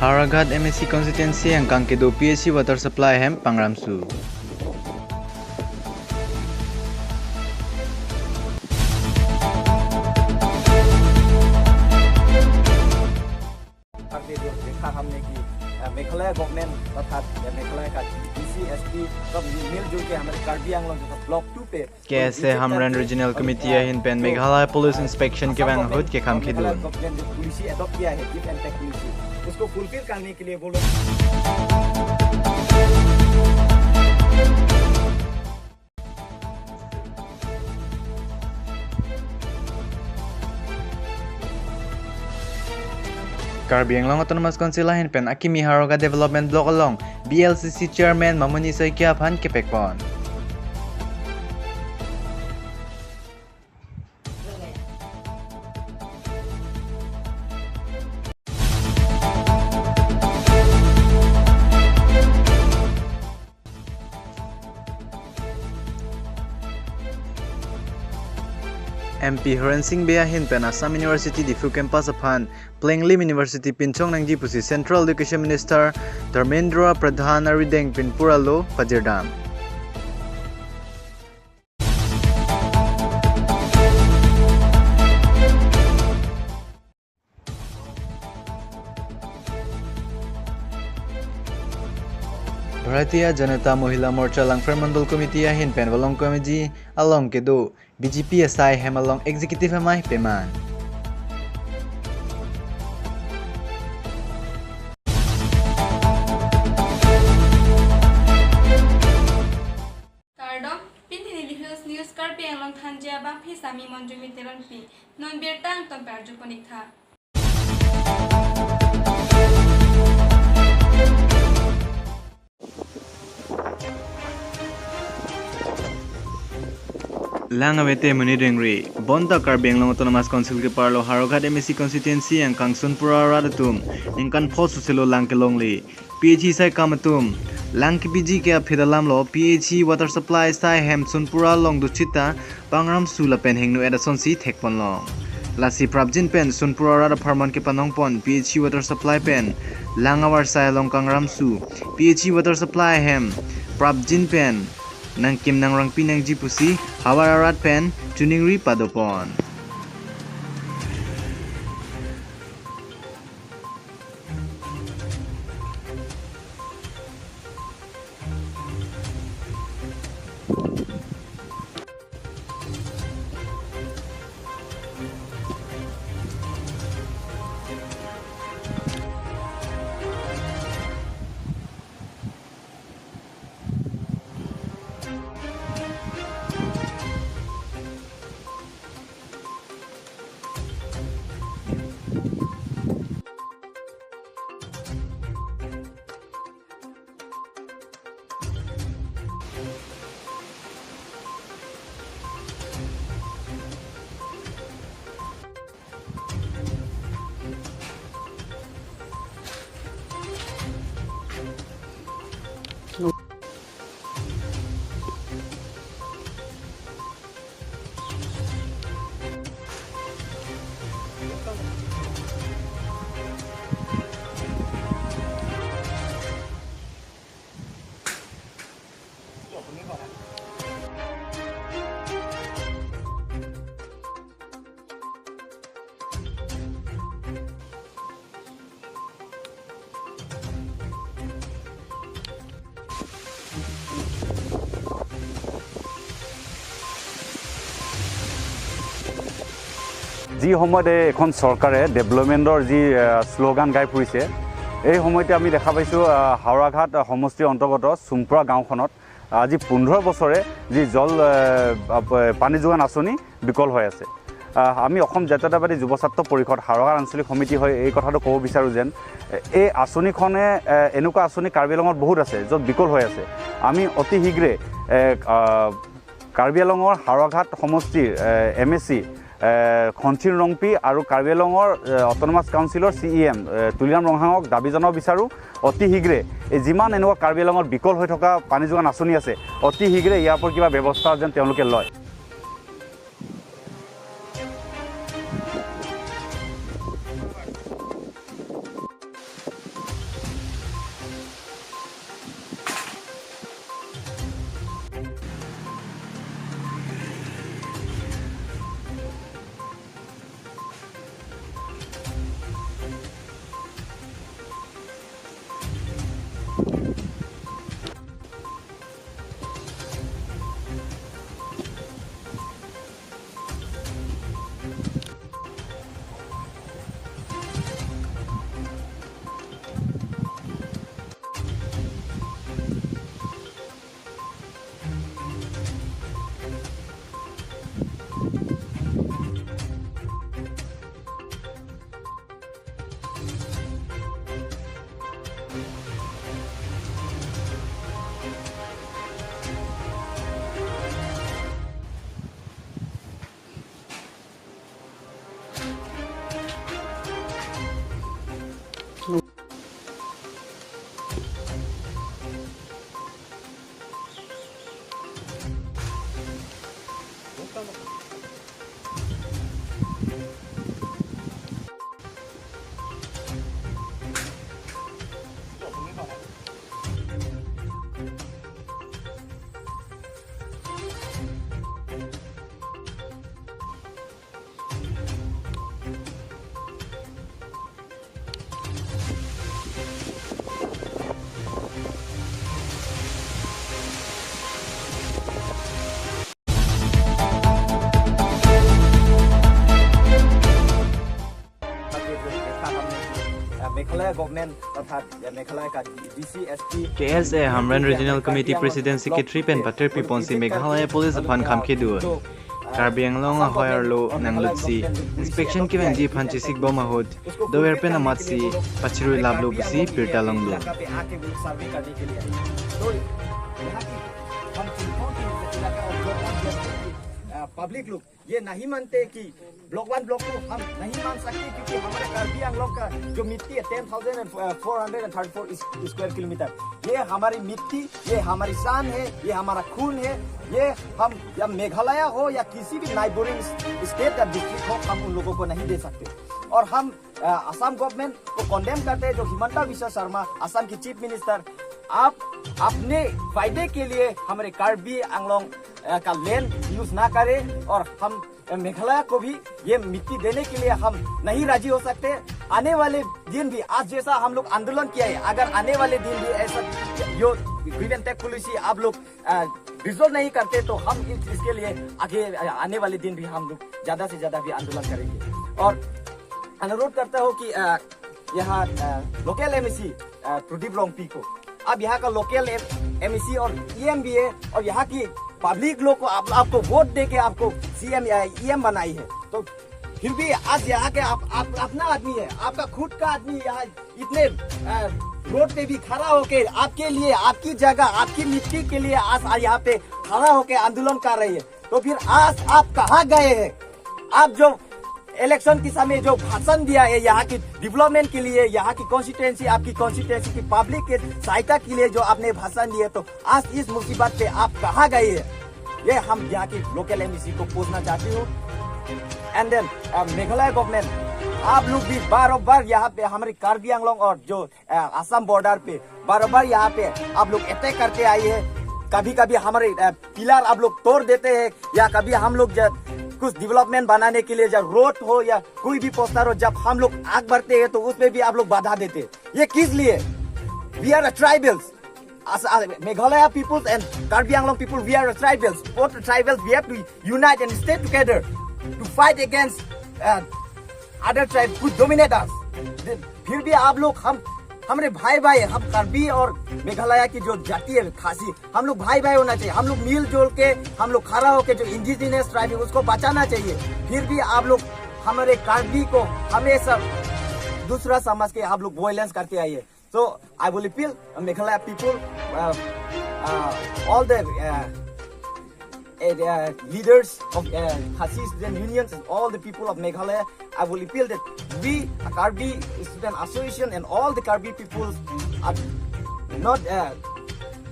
Haragat MSC constituency ang Kangkedo PSC water supply hem Pangramsu. Meghalaya government अर्थात मेघालय का DCSP सब मिलजुल के हमारे कार्बी आंगलों जो ब्लॉक 2 पे कैसे हमरन रीजनल कमिटी हिन पेन मेघालय पुलिस इंस्पेक्शन के वंग हुद के काम खिदुन गवर्नमेंट जो पुलिस एडॉप्ट किया है गिव एंड टेक पुलिस उसको फुलफिल करने के लिए वो लोग Karbi Anglong Autonomous Council hin pen Akimi Haragat Development Block along BLCC Chairman Mamuni Saikia Phan Kepekpon. MP Huren Singh Bea hin pen Assam University Difu campus upon Plenglim University Pinchong Nangji Pusi Central Education Minister Dharmendra Pradhan Arideng Pinpuralo Pajirdam. Bharatiya Janata Mohila Morcha Langfer Mandal Committee hin pen Walong Committee along Kedo BJP SI hem along executive amai peman. Kardom Pinti News Karpi along Tanja Bapi Sami Monjumi Teranpi non Bertang to Berjuponika. Langawete Munidengri, Bonta Karbi Anglong Autonomous Council ke Parlo Haragat MSC constituency ang Kangsunpura Radatum, ingkan Posusilo Langkelongli, PHE Sai Kamatum, Langkipiji ke Aphidalamlo, PHE Water Supply Sai Hem Sunpura Long Duchita, Pangram Sula Pen Hengnu Edison Si Thekpon Long. Lasi Prabjin Pen Sunpura Rada Parman ke Panongpon, PHE Water Supply Pen, Langawar Sai Long Kangram Su, PHE Water Supply Hem, Prabjin Pen, Nang Kim Nang Rang Pinang Jipusi, Hawararat Pen, Tuningri Padopon. যি সময়তে এখন চৰকাৰে ডেভেলপমেণ্টৰ যি slogan গাই ফুৰিছে এই সময়তে আমি দেখা পাইছোঁ হাওৰাঘাট সমষ্টিৰ অন্তৰ্গত চুমপুৰা গাঁওখনত আজি 15 বছৰে যি জল পানী যোগান আঁচনি বিকল হৈ আছে আমি অসম জাতীয়তাবাদী যুৱ ছাত্ৰ পৰিষদ হাওৰাঘাট আঞ্চলিক সমিতি হৈ এই কথাটো ক'ব বিচাৰোঁ যেন এই আঁচনিখনে এনেকুৱা আঁচনি কাৰ্বি আংলঙত বহুত আছে য'ত বিকল হৈ আছে আমি অতি শীঘ্ৰে কাৰ্বি আংলঙৰ হাওৰাঘাট সমষ্টিৰ MSC খঞ্চিন ৰংপি আৰু কাৰ্বি আংলঙৰ অটোনমাছ কাউন্সিলৰ CEM তুলিৰাম ৰংহাঙক দাবী জনাব বিচাৰোঁ অতি শীঘ্ৰে এই যিমান এনেকুৱা কাৰ্বি আংলঙত বিকল হৈ থকা পানী যোগান আঁচনি আছে অতি শীঘ্ৰে ইয়াৰ ওপৰত কিবা ব্যৱস্থা যেন তেওঁলোকে লয় गवर्नमेंट अर्थात मेघालय का DC SP KSA Hamran Regional Committee President Secretary Pen Pater Piponsi Meghalaya Police upon Kamkedu Karbi Anglong Hoyer Lo Nanglutsi Inspection Kivang Ji Panchisik Bomahod Dover Penamatsi Pachiru Lablo Busi Pirta Longdo इलाका पे आके वो सर्वे करने के लिए तो यहाँ की हम चिंताओं की इलाका और ब्लॉक वन ब्लॉक टू की पब्लिक लोग ये नहीं मानते कि ब्लॉक वन ब्लॉक टू हम नहीं मान सकते क्योंकि हमारे कार्बी आंगलों का जो मिट्टी है 10,434 स्क्वायर किलोमीटर ये हमारी मिट्टी ये हमारी शान है ये हमारा खून है ये हम या मेघालय हो या किसी भी नाइबरिंग स्टेट या डिस्ट्रिक्ट हो हम उन लोगों को नहीं दे सकते और हम असम गवर्नमेंट को कॉन्डेम करते हैं जो हिमंता बिश्वा शर्मा असम की चीफ मिनिस्टर आप अपने फायदे के लिए हमारे कार्बी आंगलोंग का लैंड यूज ना करें और हम मेघालय को भी ये मिट्टी देने के लिए हम नहीं राजी हो सकते आने वाले दिन भी आज जैसा हम लोग आंदोलन किया है अगर आने वाले दिन भी ऐसा जो ग्रीवेंस टेक पॉलिसी आप लोग रिजोल्व नहीं करते तो हम इसके लिए आगे आने वाले दिन भी हम लोग ज्यादा से ज्यादा भी आंदोलन करेंगे और अनुरोध करता हूँ कि यहाँ लोकल एमएससी प्रदीप रोंगपी को अब यहाँ का लोकल एमएससी और ईएम भी है और यहाँ की पब्लिक लोग को आपको वोट दे के आपको सीएम या ईएम बनाई है तो फिर भी आज यहाँ के आप अपना आदमी है आपका खुद का आदमी यहाँ इतने रोड पे भी खड़ा होके आपके लिए आपकी जगह आपकी मिट्टी के लिए आज यहाँ पे खड़ा होके आंदोलन कर रही है तो फिर आज आप कहाँ गए हैं आप जो इलेक्शन के समय जो भाषण दिया है यहाँ की डेवलपमेंट के लिए यहाँ की कॉन्स्टिट्यूएंसी आपकी कॉन्स्टिट्यूएंसी की पब्लिक के सहायता के लिए जो आपने भाषण दिए तो आज इस मुसीबत पे आप कहाँ गए हैं ये हम यहाँ की लोकल एमएससी को पूछना चाहती हूँ एंड देन मेघालय गवर्नमेंट आप लोग भी बार यहाँ पे हमारे कार्बी आंगलोंग और जो असम बॉर्डर पे बार यहाँ पे आप लोग अटैक करके आए हैं कभी कभी हमारे पिलर आप लोग तोड़ देते हैं या कभी हम लोग कुछ डेवलपमेंट बनाने के लिए जब रोड हो या कोई भी पोस्टर हो जब हम लोग आग बढ़ते हैं तो उसमें भी आप लोग बाधा देते हैं ये किस लिए we are tribals Meghalaya peoples and Karbi Anglong people we are tribals both tribals we have to unite and stay together to fight against other tribes who dominate us फिर भी आप लोग हमारे भाई हम कार्बी और मेघालय की जो जाति है खासी हम लोग भाई होना चाहिए हम लोग मिलजुल के हम लोग खड़ा होकर जो इंडिजिनियस ट्राइब है उसको बचाना चाहिए फिर भी आप लोग हमारे कार्बी को हमेशा दूसरा समझ के आप लोग वायलेंस करते आइए So I will appeal Meghalaya people, all the leaders of Khasi student unions and all the people of Meghalaya. I will appeal that we, Karbi Student Association and all the Karbi people are not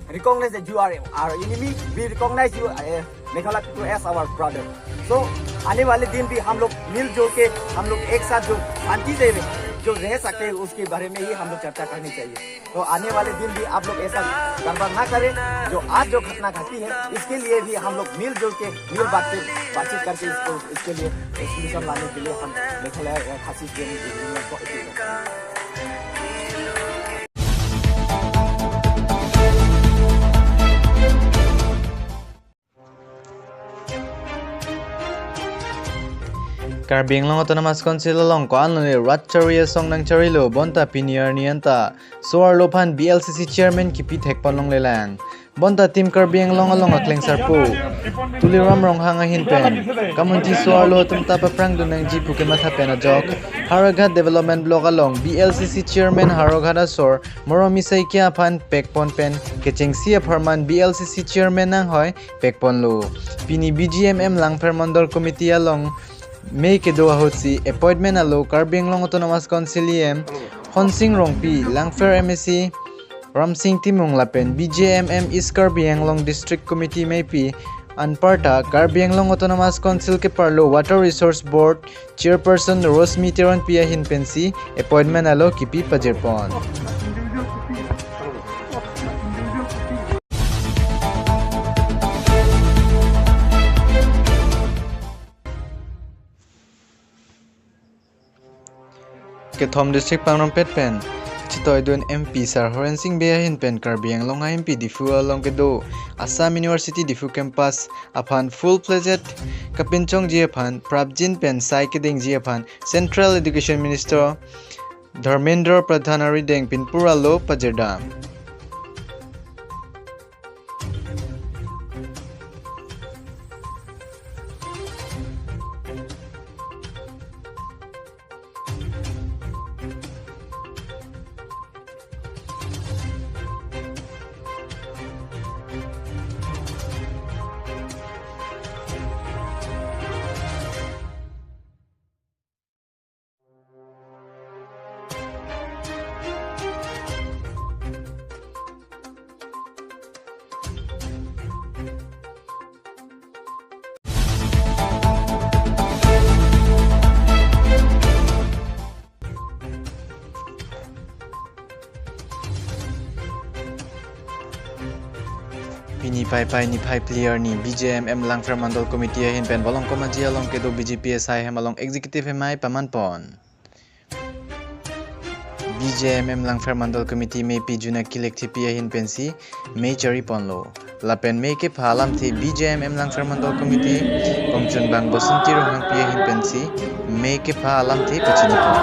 recognize that you are our enemy. We recognize you Meghalaya people as our brother. So आने वाले दिन भी हम लोग मिलजुल के हम लोग एक साथ जो शांति से जो रह सकते हैं उसके बारे में ही हम लोग चर्चा करनी चाहिए तो आने वाले दिन भी आप लोग ऐसा गड़बड़ ना करें जो आज जो घटना घटी है इसके लिए भी हम लोग मिलजुल के बातचीत करके इसके लिए सोल्यूशन लाने के लिए हम मेघालय खासी Karbi Anglong Autonomous Council along ko anlone Ratcharia Songnang Charilo Bonta Pinier Nianta Soar Lopan BLCC Chairman Kipi Thekpon Long Lelang Bonta Team Karbi Anglong along a Kleng Sarpo Tuliram Rong Hanga Hinpen Kamunti Soar Lo Tumta Paprang Dunang Jipu Kemata Penajok Haragat Development Block along BLCC Chairman Harogada Sor Moromisai Kia Pan Pekpon Pen Kecheng Sia Parman BLCC Chairman Nang Hoi Pekpon Lo Pini BGMM Lang Permandol Committee along May ke do hotsi appointment alo Karbi Anglong Autonomous Council Honsing Rongpi Langfer MSC Ramsing Timung Lapen BJMM East Karbi Anglong District Committee Maypi Anparta Karbi Anglong Autonomous Council ke parlo Water Resource Board Chairperson Rosmi Teron Pia Hinpensi appointment alo kipi Pajerpon Kethom District Pangrom Pet Pen Chitoy Dun MP Sir Horen Singh Bea Hin Pen Karbi Anglong MP Difu along Kedo Assam University Difu Campus Upon full-fledged Kapinchong Jiapan Prabjin Pen Sai Keding Jiapan Central Education Minister Dharmendra Pradhan Arideng Pinpuralo Pajerda. Pini pai ni pai player ni BJMM Langfer Mandal Committee hin pen bolong komaji along kedo BGPSI hem along executive hemai paman pon. BJMM Langfer Mandal Committee me pi juna kilek thi pi hin pensi me chari ponlo. Lapen me ke phalam thi BJMM Langfer Mandal Committee kongchun bang bosanti rohang pi hin pensi me ke phalam thi pachini pon.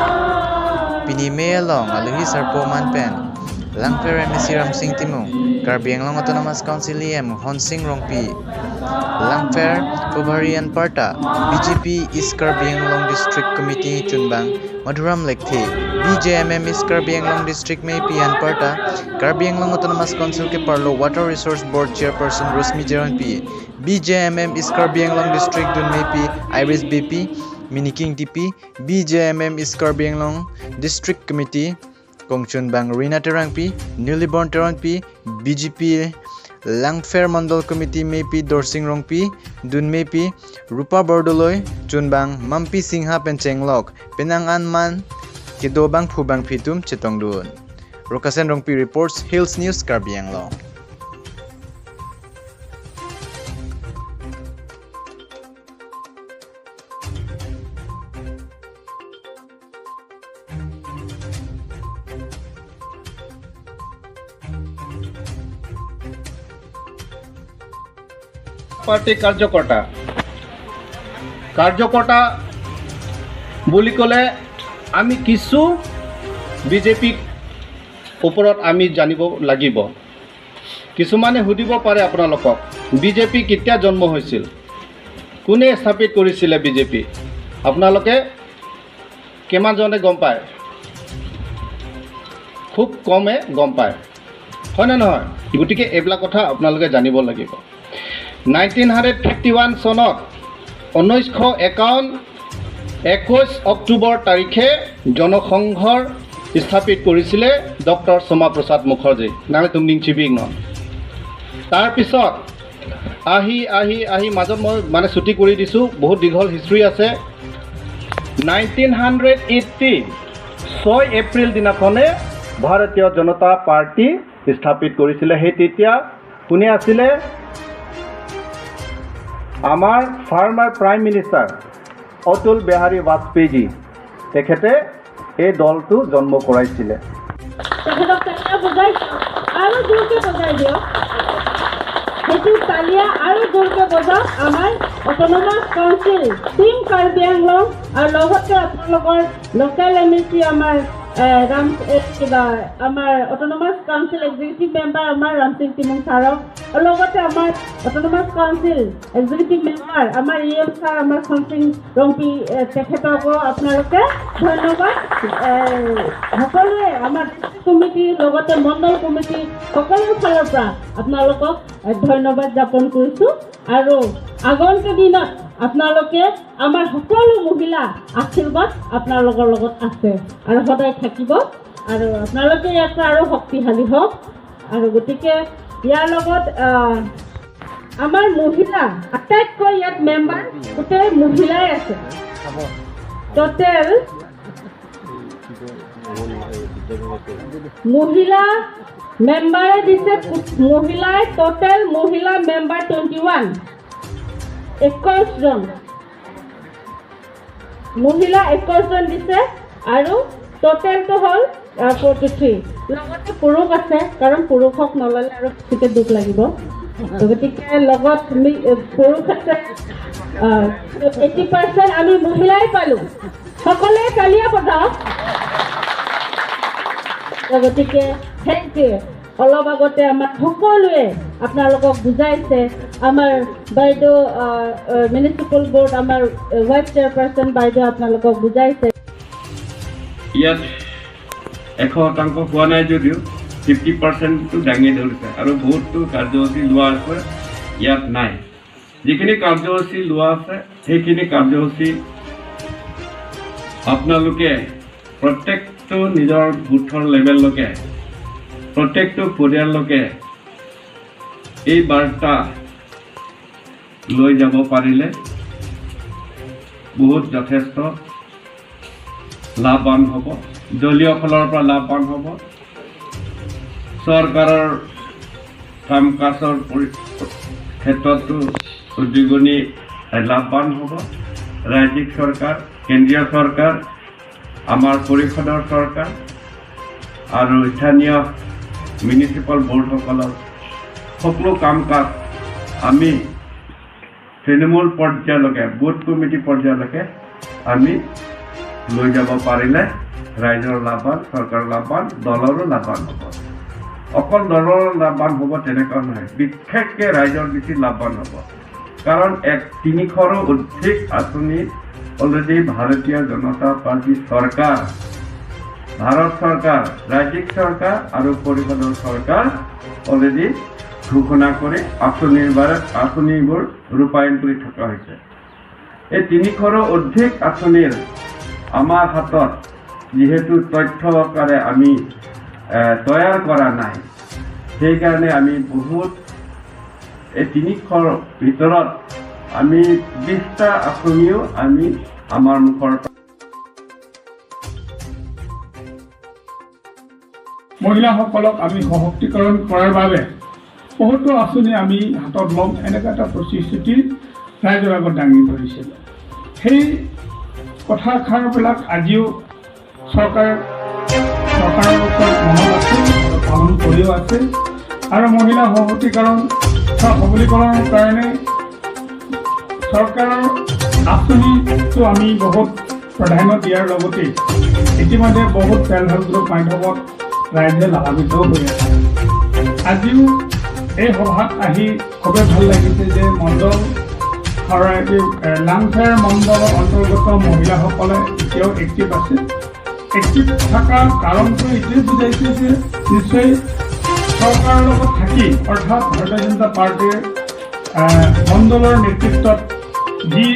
Pini me along aluhi sarpo man pen. Langfer MSC Ramsing Timung, Karbi Anglong Autonomous Council EM Hon Sing Rongpi, Langfer Kovarian Parta, BGP East Karbi Anglong District Committee Chunbang, Madhuram Lekthi, BJMM East Karbi Anglong District Maypi and Parta, Karbi Anglong Autonomous Council ke Parlo Water Resource Board Chairperson Rosmi Jeronpi, BJMM East Karbi Anglong District Dun Maypi, Iris BP, Miniking TP, BJMM East Karbi Anglong District Committee, Kongchun Bang Rina Terangpi, Newly Born Terangpi, BGP Langfer Mandal Committee Maypi Dorsing Rongpi, Dun Maypi, Rupa Bordoloy, Chunbang Mampi Singha Penchenglok, Penangan Man, Kidobang Phubang Pitum Chetongdun. Rokasen Rongpi reports Hills News Karbi Anglong. Party কার্যকর্তা বুলি ক'লে আমি কিছু বিজেপিক ওপৰত আমি জানিব লাগিব। কিছুমানে সুধিব পাৰে আপোনালোকক বিজেপি কেতিয়া জন্ম হৈছিল, কোনে স্থাপিত কৰিছিলে বিজেপি, আপোনালোকে কিমানজনে গম পায়? খুব কমে গম পায়, হয়নে নহয়? গতিকে এইবিলাক কথা আপোনালোকে জানিব লাগিব। 1951 চনত 21 অক্টোবৰ তাৰিখে জনসংঘৰ স্থাপিত কৰিছিলে ডক্টৰ শ্যামা প্ৰসাদ মুখাৰ্জী নামে তুমদিং চিবিং। তাৰপিছত আহি মাজত মই মানে ছুটি কৰি দিছোঁ, বহুত দীঘল হিষ্ট্ৰী আছে। 1980 6 এপ্ৰিল দিনাখনে ভাৰতীয় জনতা পাৰ্টি স্থাপিত কৰিছিলে। সেই তেতিয়া কোনে আছিলে? আমাৰ former prime minister Atal Bihari বাজপেয়ীজী, তেখেতে এই দলটো জন্ম কৰাইছিলে। আৰু জোৰকে বজাই দিয়ক, সেইটো তালিয়া আৰু জোৰকে বজাওক। আমাৰ autonomous council team Karbi Anglong আৰু লগতে আপোনালোকৰ লোকেল MLC আমাৰ আমাৰ অট'নমাছ কাউন্সিল এক্সিকিউটিভ মেম্বাৰ আমাৰ ৰামসিং টিমুং ছাৰক, লগতে আমাৰ অট'নমাছ কাউন্সিল এক্সিকিউটিভ মেম্বাৰ আমাৰ EM ছাৰ আমাৰ খনসিং ৰংপি তেখেতকো আপোনালোকে ধন্যবাদ। সকলোৱে আমাৰ কমিটি লগতে মণ্ডল কমিটি সকলো ফালৰ পৰা আপোনালোকক ধন্যবাদ জ্ঞাপন কৰিছোঁ। আৰু আগন্তুক দিনত আপোনালোকে আমাৰ সকলো মহিলা আশীৰ্বাদ আপোনালোকৰ লগত আছে আৰু সদায় থাকিব, আৰু আপোনালোকে ইয়াত আৰু শক্তিশালী হওক। আৰু গতিকে ইয়াৰ লগত আমাৰ মহিলা আটাইতকৈ ইয়াত মেম্বাৰ গোটেই মহিলাই আছে। টোটেল মহিলা মেম্বাৰে দিছে, মহিলাই টোটেল মহিলা মেম্বাৰ 21 জন মহিলা 21 জন দিছে, আৰু টোটেলটো হ'ল 43। লগতে পুৰুষ আছে, কাৰণ পুৰুষক নল'লে আৰু বেছিকৈ দুখ লাগিব। গতিকে লগত পুৰুষ আছে 80% আমি মহিলাই পালোঁ। সকলোৱে তালিয়া বজাওক। গতিকে থেংক ইউ। অলপ আগতে আমাক সকলোৱে আপোনালোকক বুজাইছে, আমাৰ বাইদেউ মিউনিচিপেল বোৰ্ড আমাৰ ভাইচ চেয়াৰপাৰ্চন বাইদেউ আপোনালোকক বুজাইছে। ইয়াত 100% হোৱা নাই যদিও 50%টো দাঙি ধৰিছে আৰু বহুতো কাৰ্যসূচী লোৱা আছে ইয়াত নাই। যিখিনি কাৰ্যসূচী লোৱা আছে সেইখিনি কাৰ্যসূচী আপোনালোকে প্ৰত্যেকটো নিজৰ বুথৰ লেভেললৈকে প্ৰত্যেকটো পৰিয়াললৈকে এই বাৰ্তা লৈ যাব পাৰিলে বহুত যথেষ্ট লাভৱান হ'ব। দলীয় ফালৰ পৰা লাভৱান হ'ব, চৰকাৰৰ কাম কাজৰ ক্ষেত্ৰতো উদ্যোগনী লাভৱান হ'ব। ৰাজ্যিক চৰকাৰ, কেন্দ্ৰীয় চৰকাৰ, আমাৰ পৰিষদৰ চৰকাৰ আৰু স্থানীয় মিউনিচিপেল বোৰ্ডসকলৰ সকলো কাম কাজ আমি তৃণমূল পৰ্যায়লৈকে, বুথ কমিটি পৰ্যায়লৈকে আমি লৈ যাব পাৰিলে ৰাইজৰ লাভৱান, চৰকাৰৰ লাভৱান, দলৰো লাভৱান হ'ব। অকল দলৰ লাভৱান হ'ব তেনেকুৱা নহয়, বিশেষকৈ ৰাইজৰ বেছি লাভৱান হ'ব। কাৰণ 300ৰো অধিক আঁচনি অলৰেডি ভাৰতীয় জনতা পাৰ্টি চৰকাৰ, ভাৰত চৰকাৰ, ৰাজ্যিক চৰকাৰ আৰু পৰিষদৰ চৰকাৰ অলৰেডি ঘোষণা কৰি আঁচনিবোৰ ৰূপায়ণ কৰি থকা হৈছে। এই 300ৰো অধিক আঁচনিৰ আমাৰ হাতত যিহেতু তথ্য আকাৰে আমি তৈয়াৰ কৰা নাই, সেইকাৰণে আমি বহুত এই 300ৰ ভিতৰত আমি 20টা আঁচনিও আমি আমাৰ মুখৰ মহিলাসকলক আমি সশক্তিকৰণ কৰাৰ বাবে বহুতো আঁচনি আমি হাতত ল'ম, এনেকুৱা এটা প্ৰতিশ্ৰুতি ৰাইজৰ আগত দাঙি ধৰিছিলোঁ। সেই কথাষাৰবিলাক আজিও চৰকাৰৰ ওচৰত মনত আছে আৰু পালন কৰিও আছে। আৰু মহিলা সশক্তিকৰণ সবলীকৰণৰ কাৰণে চৰকাৰৰ আঁচনিটো আমি বহুত প্ৰাধান্য দিয়াৰ লগতে ইতিমধ্যে বহুত চেল্ফ হেল্প গ্ৰুপ মাধ্যমত ৰাইজে লাভান্বিত হৈ আছে। আজিও এই সভাত আহি খুবেই ভাল লাগিছে যে মণ্ডল লাংচাৰ মণ্ডলৰ অন্তৰ্গত মহিলাসকলে এতিয়াও এক্টিভ আছে। এক্টিভ থকাৰ কাৰণটো এইটোৱে বুজাইছে যে নিশ্চয় চৰকাৰৰ লগত থাকি, অৰ্থাৎ ভাৰতীয় জনতা পাৰ্টীৰ মণ্ডলৰ নেতৃত্বত যি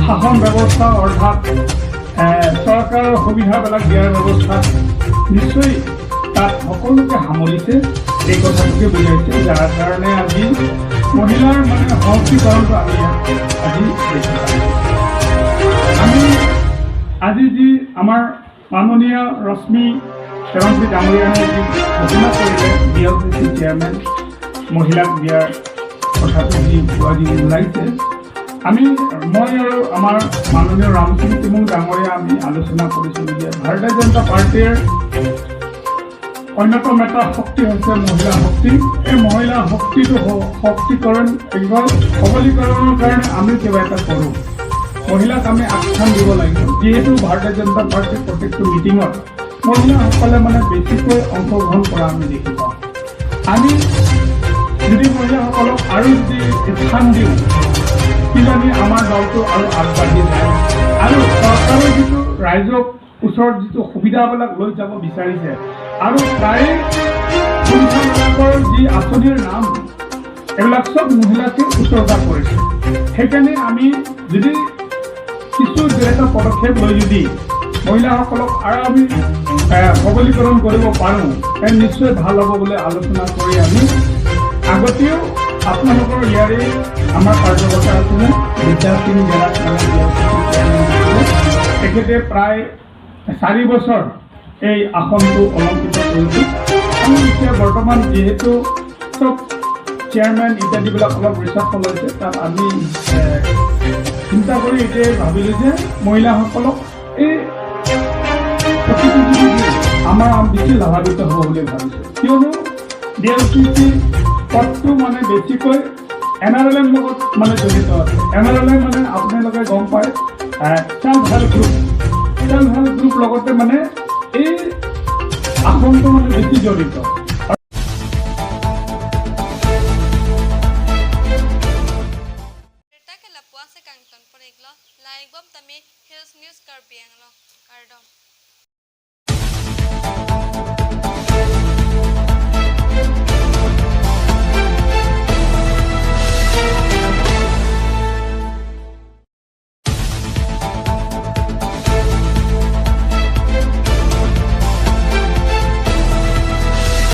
শাসন ব্যৱস্থা অৰ্থাৎ চৰকাৰৰ সুবিধাবিলাক দিয়াৰ ব্যৱস্থা নিশ্চয় তাত সকলোকে সামৰিছে, এই কথাটোকে বুজাইছে। যাৰ কাৰণে আজি মহিলাৰ সশক্তিকৰণটো আমি আজি আজি যি আমাৰ মাননীয় ৰশ্মি চেৰঞ্জী ডাঙৰীয়াই যি ঘোষণা কৰিলে BLCC চেয়াৰমেন মহিলাক দিয়াৰ কথাটো যি আজি ওলাইছে, মই আৰু আমাৰ মাননীয় ৰামসিং টিমুং ডাঙৰীয়া আমি আলোচনা কৰিছিলোঁ যে ভাৰতীয় জনতা পাৰ্টীৰ অন্যতম এটা শক্তি হৈছে মহিলা শক্তি। এই মহিলা শক্তিটো শক্তিকৰণ সবলীকৰণৰ কাৰণে আমি কিবা এটা কৰোঁ, মহিলাক আমি আগস্থান দিব লাগিব। যিহেতু ভাৰতীয় জনতা পাৰ্টীৰ প্ৰত্যেকটো মিটিঙত মহিলাসকলে বেছিকৈ অংশগ্ৰহণ কৰা আমি দেখি পাওঁ। আমি যদি মহিলাসকলক আৰু যদি স্থান দিওঁ, কিজানি আমাৰ দলটো আৰু আগবাঢ়ি যায় আৰু চৰকাৰৰ যিটো ৰাইজক ওচৰত যিটো সুবিধাবিলাক লৈ যাব বিচাৰিছে আৰু প্ৰায় সংস্থাবিলাকৰ যি আঁচনিৰ নাম এইবিলাক চব মহিলাকে উচৰ্গা কৰিছে। সেইকাৰণে আমি যদি কিছু দুই এটা পদক্ষেপ লৈ যদি মহিলাসকলক আৰু আমি সবলীকৰণ কৰিব পাৰোঁ, নিশ্চয় ভাল হ'ব বুলি আলোচনা কৰি আমি আগতেও আপোনালোকৰ ইয়াৰে আমাৰ কাৰ্যকৰ্তা আছিলে বিদ্যা সিং জেলাত তেখেতে প্ৰায় 4 বছৰ এই আসনটো অলংকৃত কৰিছিল। আমি এতিয়া বৰ্তমান যিহেতু চব চেয়াৰমেন ইত্যাদিবিলাক অলপ ৰিচাৰ্চ লৈছে, তাত আমি চিন্তা কৰি এতিয়াই ভাবিলোঁ যে মহিলাসকলক এই আমাৰ বেছি লাভান্বিত হ'ব বুলি ভাবিছোঁ। কিয়নো BLCC পদটো বেছিকৈ NRLM লগত জড়িত আছে। NRLM আপোনালোকে গম পায় চেল্ফ হেল্প গ্ৰুপ লগতে এই আসনটো মানে বেছি জড়িত। Puasa kang ton por iglo, like bom tami Hills News Karbiang lo, Kardom.